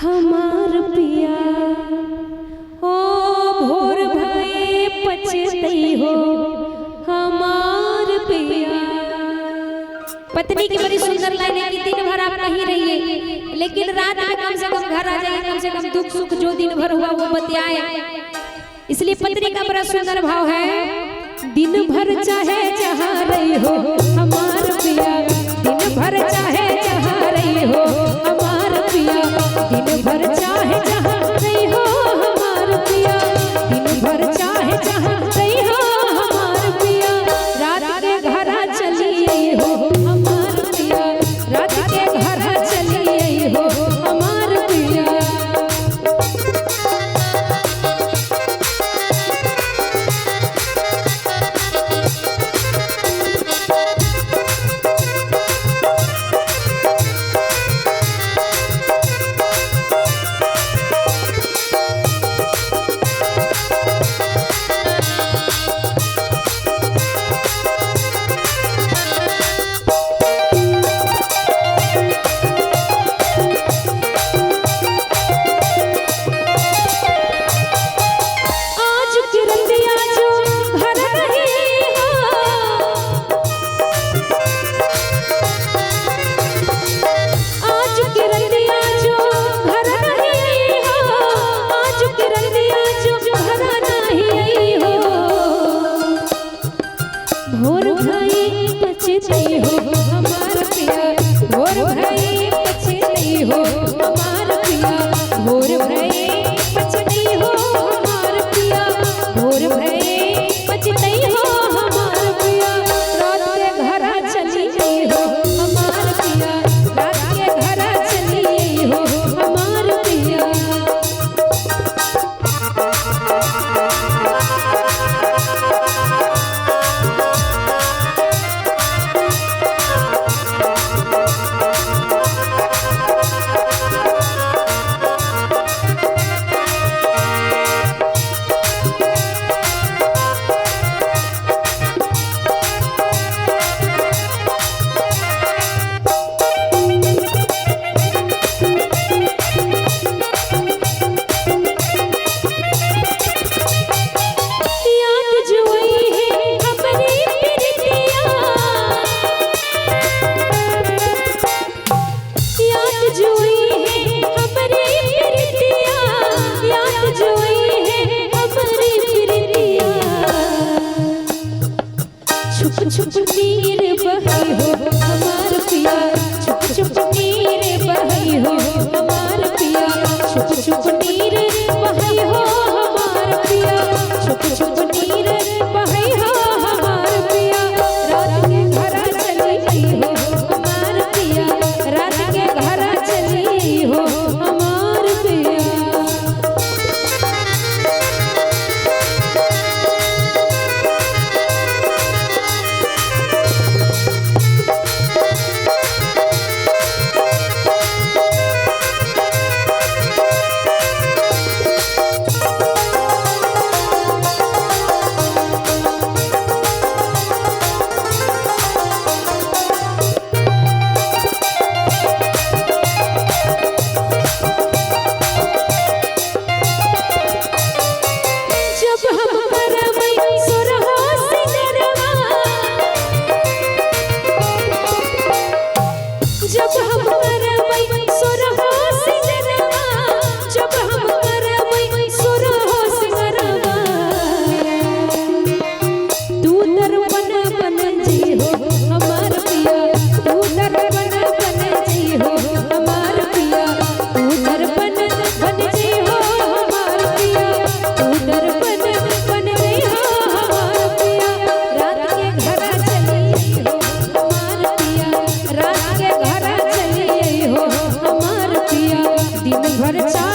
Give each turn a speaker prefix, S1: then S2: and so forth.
S1: हमार पिया ओ भोर भये पछतई हो हमार पिया। पत्नी की बड़ी सुंदर लाइन है कि दिन भर आप कहीं रहिए लेकिन रात में कम से कम घर आ जाइए, कम से कम दुख सुख जो दिन भर हुआ वो बतियाए। इसलिए पत्नी का बड़ा सुंदर भाव है, दिन भर चाहे जहाँ रही हो हमार पिया, दिन भर चाहे जहाँ रही हो हमार पिया, दिन भर चाहे जहाँ रही हो हमार पिया, दिन भर चाहे जहाँ रही हो हमार पिया। रात के घर चली हो हमार पिया, रात के घर चली हो हमार पिया। भोर भई पछतई हो हमार पिया, भोर भई पछतई हो हमार पिया, भोर भई पछतई हो हमार पिया, भोर भई पछतई हो हमार पिया। रात के घर चली हो हमार पिया, रात के घर चली हो हमार पिया। छुप छुप नीर बही हो हमार पिया, छुप छुप नीर बही हो हमार पिया, छुप छुप नीर बही हो हमार पिया, छुप छुप नीर बही हो हमार पिया। रात के घर चली हो हमार पिया, रात के घर चली हो हमार पिया। दिन भर चा